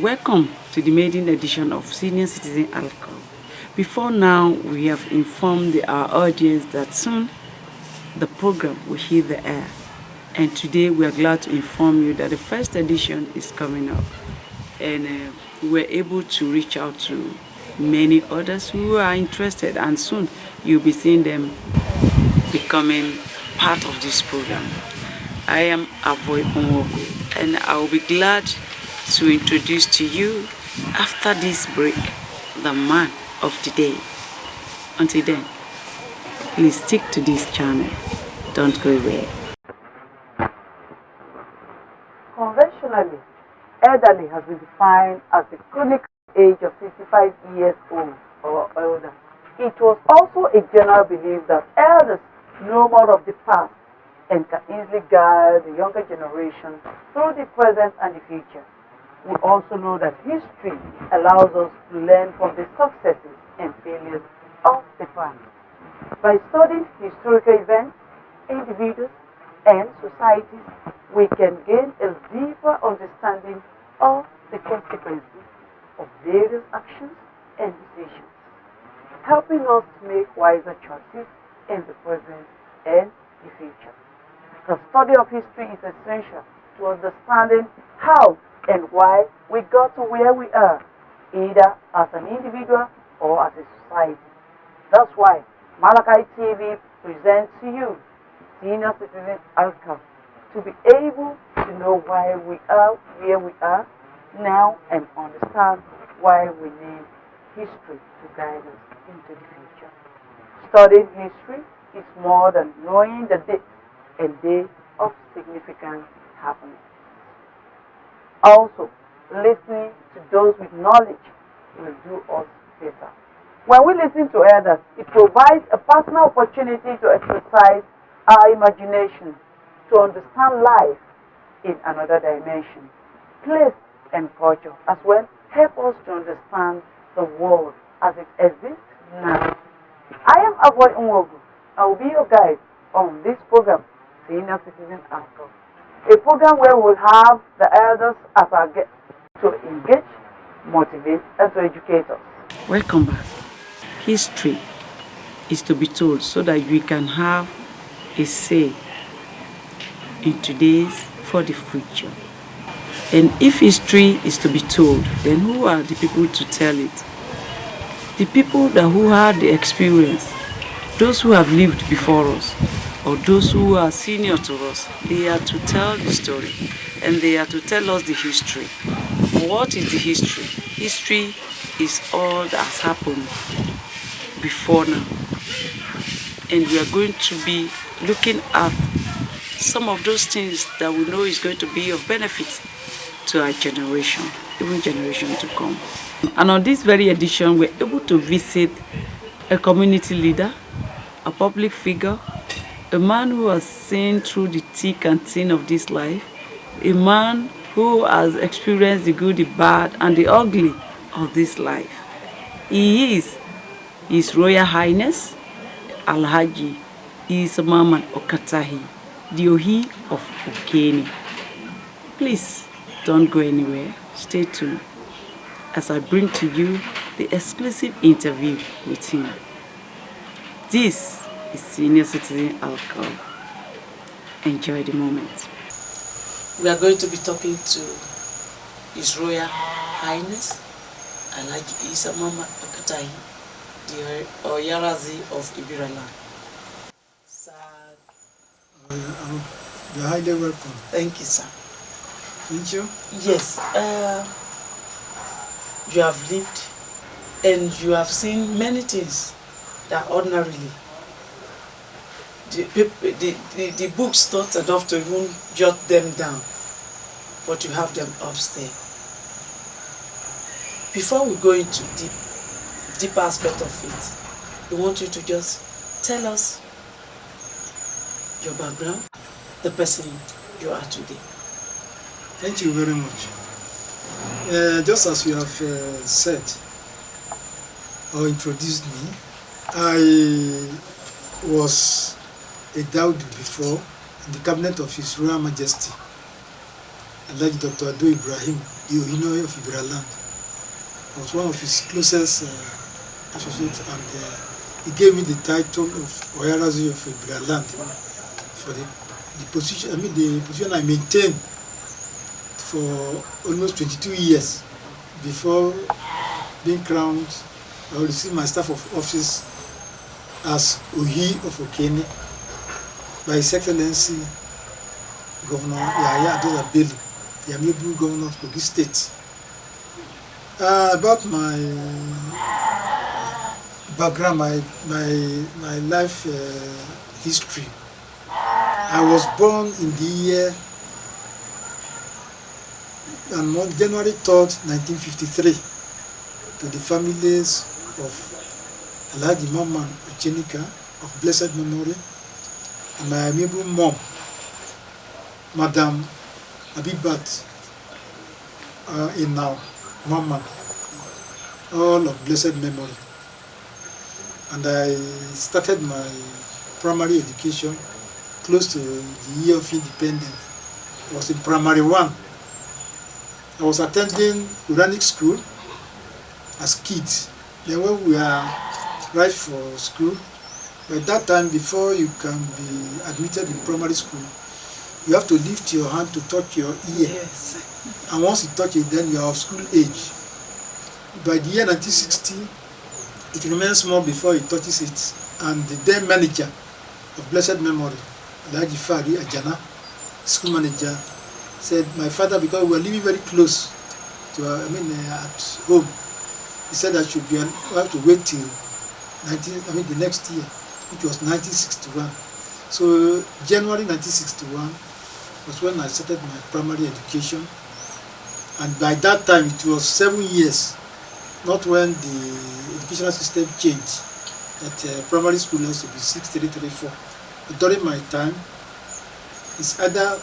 Welcome to the maiden edition of Senior Citizen Alcove. Before now, we have informed our audience that soon the program will hit the air. And today we are glad to inform you that the first edition is coming up. And we were able to reach out to many others who are interested, and soon you'll be seeing them becoming part of this program. I am Ohi Of Okene, and I will be glad to introduce to you, after this break, the man of the day. Until then, please stick to this channel. Don't go away. Conventionally, elderly has been defined as the chronic age of 65 years old or older. It was also a general belief that elders know more of the past and can easily guide the younger generation through the present and the future. We also know that history allows us to learn from the successes and failures of the past. By studying historical events, individuals, and societies, we can gain a deeper understanding of the consequences of various actions and decisions, helping us to make wiser choices in the present and the future. The study of history is essential to understanding how and why we got to where we are, either as an individual or as a society. That's why Malachi TV presents to you Senior Citizen Alcove, to be able to know why we are where we are now and understand why we need history to guide us into the future. Studying history is more than knowing the dates and day of significant happenings. Also, listening to those with knowledge will do us better. When we listen to others, it provides a personal opportunity to exercise our imagination, to understand life in another dimension, place and culture, as well help us to understand the world as it exists now. I am Ohi Of Okene. I will be your guide on this program, Senior Citizen Alcove, a program where we will have the elders as our guests to engage, motivate, and to educate us. Welcome back. History is to be told so that we can have a say in today's for the future. And if history is to be told, then who are the people to tell it? The people who had the experience, those who have lived before us, or those who are senior to us. They are to tell the story, and they are to tell us the history. What is the history? History is all that has happened before now. And we are going to be looking at some of those things that we know is going to be of benefit to our generation, even generation to come. And on this very edition, we're able to visit a community leader, a public figure, a man who has seen through the thick and thin of this life, a man who has experienced the good, the bad, and the ugly of this life. He is His Royal Highness Alhaji Isah Manman Okatahi, the Ohi Of Okene. Please don't go anywhere. Stay tuned as I bring to you the exclusive interview with him. This is Senior Citizen Alcove. Enjoy the moment. We are going to be talking to His Royal Highness Alhaji Isah Manman Okahi, the Oyarazi of Ibiraland. Sir, you're highly welcome. thank you, sir. Thank you. Yes, you have lived and you have seen many things that ordinarily the books not enough to even jot them down, but you have them upstairs. Before we go into deep aspect of it, we want you to just tell us your background, the person you are today. Thank you very much. Just as you have said or introduced me, I was a Daudi before in the cabinet of His Royal Majesty Alhaji Dr. Ado Ibrahim, the Ohi of Ibraland. I was one of his closest associates, and he gave me the title of Hrh Alhaji of Ibraland for the position. I mean, the position I maintained for almost 22 years before being crowned. I received my staff of office as Ohi of Okene by His Excellency Governor Yahya Adoza Bello, the amiable governor of Kogi State. About my background, my life history. I was born in the year on January 3rd, 1953, to the families of Alhaji Manman of blessed memory, and my amiable mom, Madam Abibat Inau Manman, all of blessed memory. And I started my primary education close to the year of independence. I was in primary 1. I was attending Quranic school as kids. Then when we were right for school, by that time, before you can be admitted in primary school, you have to lift your hand to touch your ear. Yes. And once you touch it, then you are of school age. By the year 1960, it remains small before it touches it. And the then manager of blessed memory, Alhaji Hrh Ajana, school manager, said, my father, because we were living very close to, at home, he said I should have to wait till the next year, which was 1961. So January 1961 was when I started my primary education, and by that time it was 7 years, not when the educational system changed, that primary school has to be 6-3-3-4. But during my time, it's either,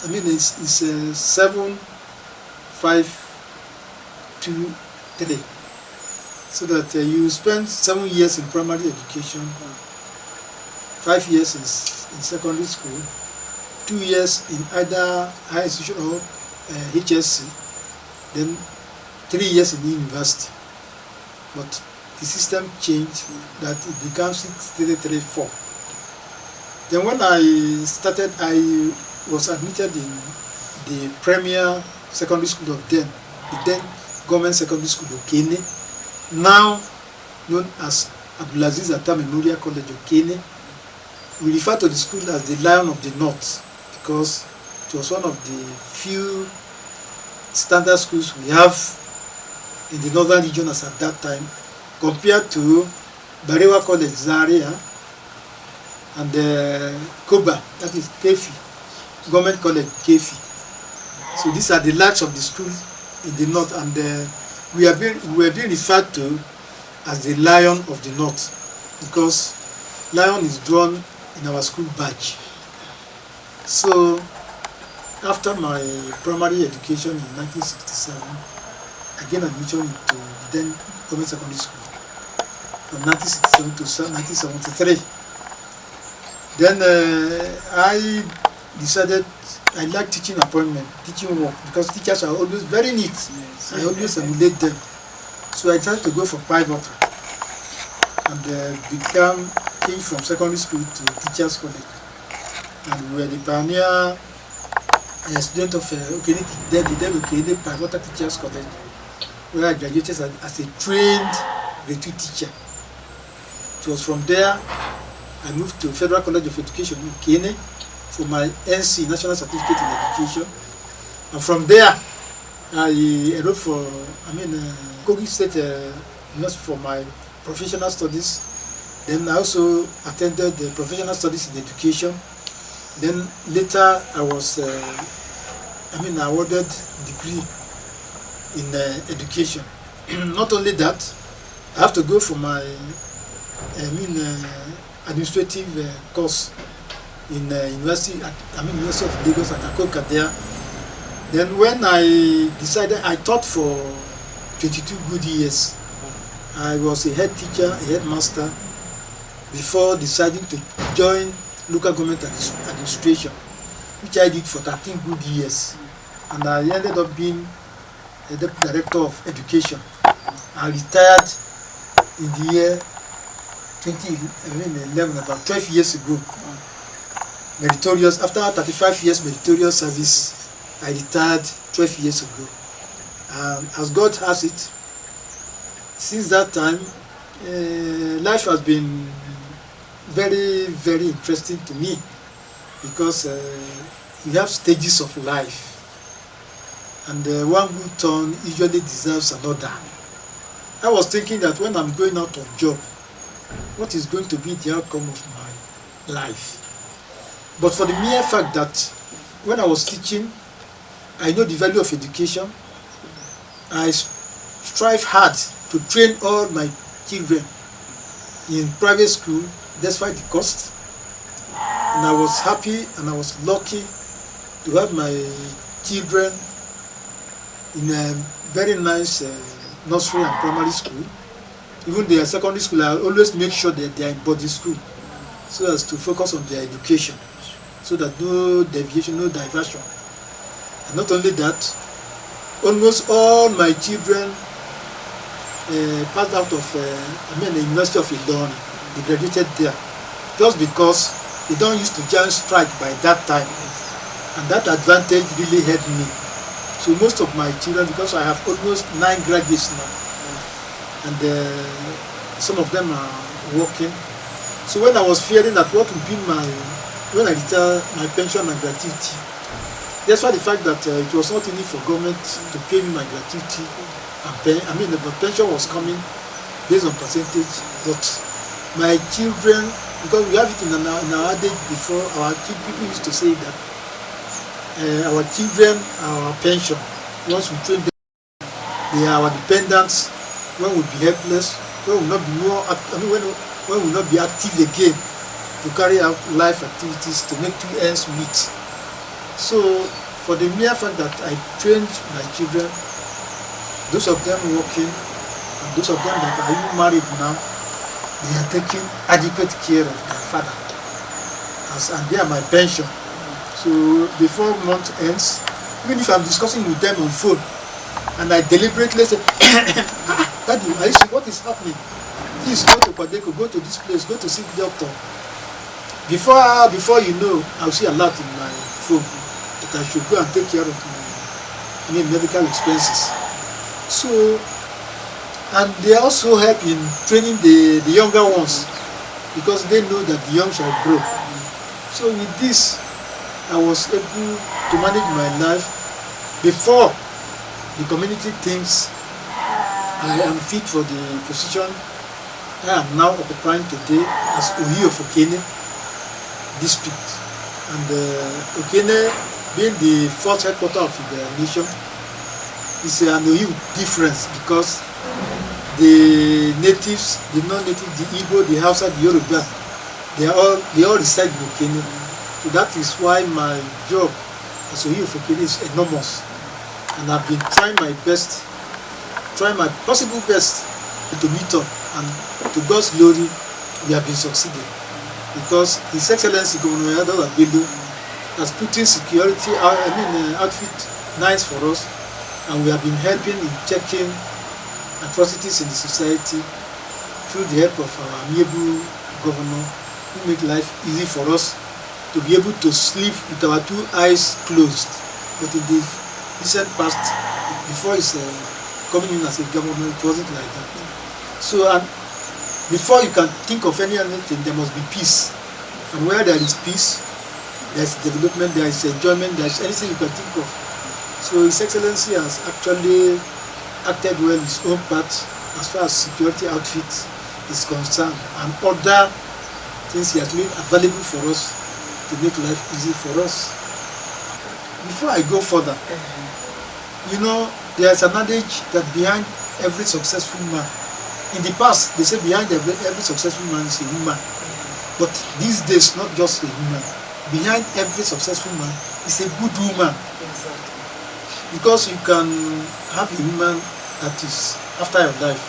it's 7-5-2-3. So that you spend 7 years in primary education, 5 years in secondary school, 2 years in either higher institution or HSC, then 3 years in the university. But the system changed, that it becomes 6-3-3-4. Then when I started, I was admitted in the premier secondary school of the then government secondary school of Okene, now known as Abdulaziz Atta Memorial College of Okene. We refer to the school as the Lion of the North because it was one of the few standard schools we have in the northern region as at that time, compared to Barewa College Zaria and Koba, that is Kefi, Government College Kefi. So these are the large of the schools in the north, and we are being referred to as the Lion of the North because lion is drawn in our school badge. So after my primary education in 1967, I gained admission into the then government secondary school from 1967 to 1973. Then I decided I like teaching work, because teachers are always very neat. Yes. I always emulate them. So I tried to go for private and changed from secondary school to teachers college. And we were the pioneer student of Okene, the Okene Private Teachers College, where I graduated as a trained grade 2 teacher. It was from there I moved to Federal College of Education in Okene for my NC, National Certificate in Education. And from there, I enrolled for, Kogi State University for my professional studies. Then I also attended the professional studies in education. Then later I was, awarded degree in education. Not only that, I have to go for my, administrative course in University of Lagos at Akoka there. Then when I decided, I taught for 22 good years. I was a head teacher, a headmaster, before deciding to join local government administration, which I did for 13 good years and I ended up being a deputy director of education. I retired in the year 2011, about 12 years ago. Meritorious, after 35 years meritorious service, I retired 12 years ago. As God has it, since that time, life has been very, very interesting to me, because you have stages of life, and one good turn usually deserves another. I was thinking that when I'm going out of job, what is going to be the outcome of my life? But for the mere fact that when I was teaching, I know the value of education. I strive hard to train all my children in private school despite the cost. And I was happy and I was lucky to have my children in a very nice nursery and primary school. Even their secondary school, I always make sure that they are in boarding school, so as to focus on their education, so that no deviation, no diversion. And not only that, almost all my children passed out of the University of Ilorin. They graduated there, just because they don't used to join strike by that time, and that advantage really helped me. So most of my children, because I have almost 9 graduates now, and some of them are working. So when I was fearing that what would be when I retire, my pension and gratuity, that's why the fact that it was not easy for government to pay me my gratuity, and the pension was coming based on percentage, but my children, because we have it in our adage before, people used to say that our children are our pension. Once we train them, they are our dependents. When we be helpless, when we will not be when we will not be active again to carry out life activities to make 2 ends meet. So for the mere fact that I trained my children, those of them working and those of them that are even married now, they are taking adequate care of their father, and they are my pension. So before month ends, even if I'm discussing with them on phone and I deliberately say, Daddy, I see what is happening. Please go to Padeko, go to this place, go to see the doctor. Before you know, I'll see a lot in my phone that I should go and take care of my medical expenses. So, and they also help in training the younger ones, because they know that the young shall grow. So with this, I was able to manage my life before the community thinks I am fit for the position I am now occupying today as Ohi of Okene district. And Okene, being the fourth headquarters of the nation, is an Ohi difference, because the natives, the non-native, the Igbo, the Hausa, the Yoruba, they all reside in Okene. So that is why my job as Ohi of Okene is enormous. And I've been trying my best, trying my possible best to meet up, and to God's glory, we have been succeeding. Because His Excellency Governor Yadala Bello has put in security, outfit nice for us, and we have been helping in checking atrocities in the society through the help of our amiable governor, who make life easy for us to be able to sleep with our 2 eyes closed. But in the recent past, before his coming in as a governor, it wasn't like that. So, and before you can think of any other thing, there must be peace. And where there is peace, there is development, there is enjoyment, there is anything you can think of. So His Excellency has actually acted well his own part as far as security outfit is concerned, and other things he has made available for us to make life easy for us. Before I go further, you know, there's an adage that behind every successful man, in the past they say behind every successful man is a woman, but these days not just a woman, behind every successful man is a good woman. Exactly. Because you can have a woman that is after your life,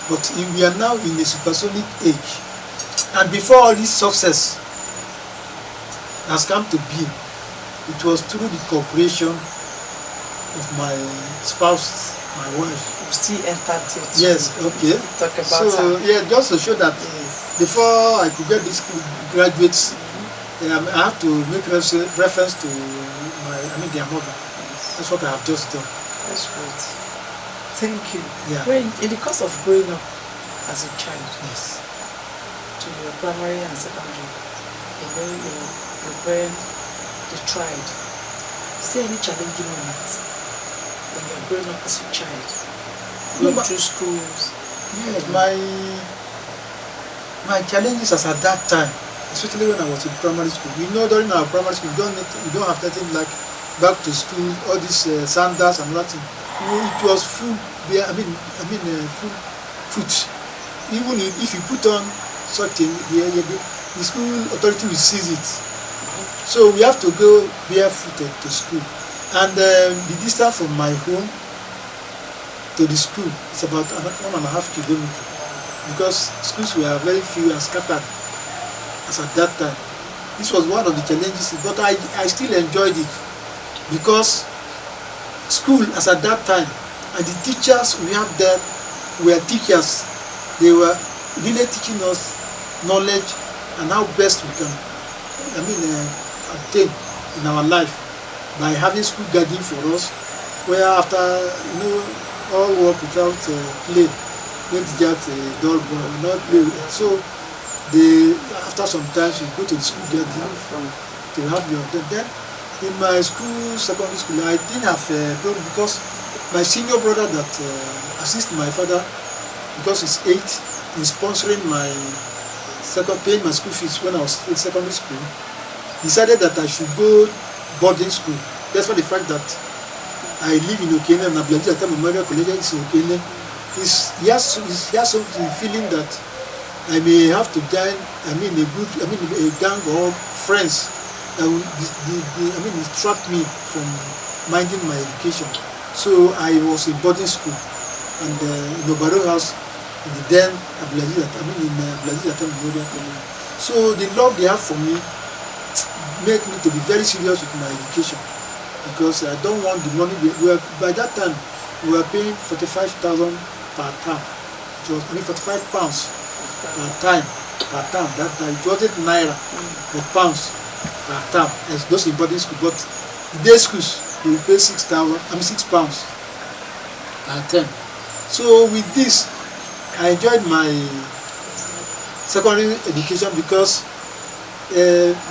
but we are now in a supersonic age, and before all this success has come to be, it was through the cooperation of my spouse, my wife. We still entered it. Yes, okay. Talk about so, her. yeah, just to show that Yes. before I could get these graduates, I have to make reference to their mother. Yes. That's what I have just done. That's great. Thank you. Yeah. In the course of growing up as a child, Yes. to your primary and secondary, your parents, they tried. Is there any challenging moment when you're growing up as a child? Going through schools? Yes, my challenges as at that time, especially when I was in primary school. During our primary school, we don't have nothing like back to school, all these sandals and nothing. It was full, full foot. Even if you put on something, the school authority will seize it. So we have to go barefooted to school. And the distance from my home to the school is about 1.5 kilometers. Because schools were very few and scattered as at that time. This was one of the challenges, but I still enjoyed it because school as at that time and the teachers we have there were teachers. They were really teaching us knowledge and how best we can obtain in our life by having school garden for us, where after all work without play, don't just dull boy, not play. So after some time you go to the school garden to have your then in my school, secondary school, I didn't have a problem because my senior brother that assists my father, because he's 8, in sponsoring paying my school fees when I was in secondary school, decided that I should go boarding school. That's why the fact that I live in Okene and Alhaji Isah Manman college is in Okene. He has something feeling that I may have to join a gang or friends that will distract me from minding my education. So I was in boarding school and in Obaro house in the then Alhaji Isah Manman college. So the love they have for me make me to be very serious with my education, because I don't want the money. By that time we were paying 45,000 per term. It was 45 pounds per time. That time it wasn't naira, but pounds per term. As those in boarding school, but the day schools they will pay 6 pounds per term. So with this, I enjoyed my secondary education because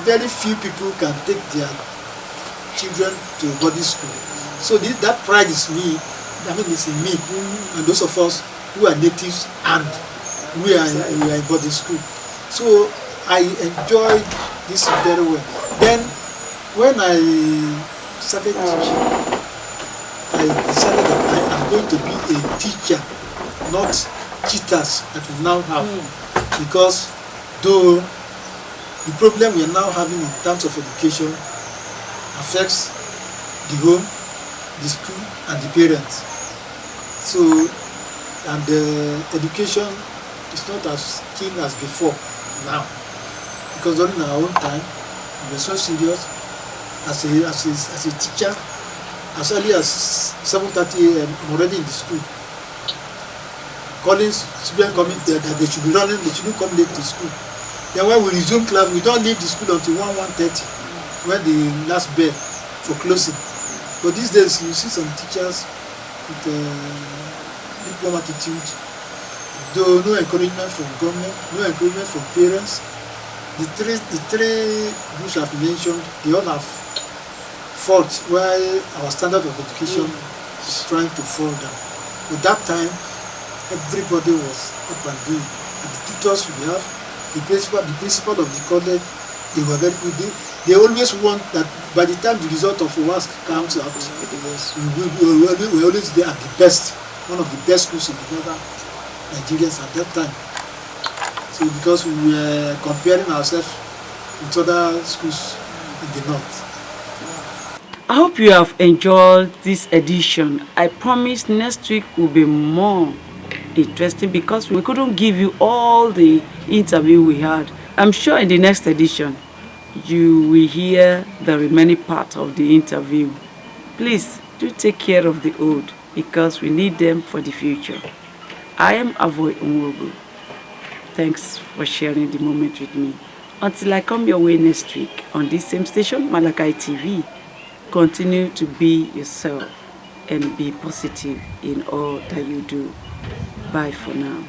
very few people can take their children to boarding school. So that pride is me. It's in me, and those of us who are natives and we are in boarding school. So I enjoyed this very well. Then when I started teaching, I decided that I am going to be a teacher, not cheaters that we now have, because though the problem we are now having in terms of education affects the home, the school, and the parents. So, and the education is not as keen as before now, because during our own time we were so serious. As a teacher, as early as 7:30 a.m. I'm already in the school, calling students coming there that they should be running, they shouldn't come late to school. Then when we resume class, we don't leave the school until 1:30 when the last bell for closing. But these days you see some teachers with lukewarm attitude, though no encouragement from government, no encouragement from parents. The three groups I've mentioned, they all have faults while our standard of education is trying to fall down. At that time, everybody was up and doing. And the tutors we have, the principal of the college, they were very good. They always want that by the time the result of WASC comes out, we always there at the best, one of the best schools in the northern Nigerians at that time. So because we were comparing ourselves with other schools in the north. I hope you have enjoyed this edition. I promise next week will be more interesting because we couldn't give you all the interview we had. I'm sure in the next edition you will hear the remaining part of the interview. Please Do take care of the old because we need them for the future. I am Avoy Umwogo. Thanks for sharing the moment with me. Until I come your way next week on this same station, Malakai TV, continue to be yourself and be positive in all that you do. Bye for now.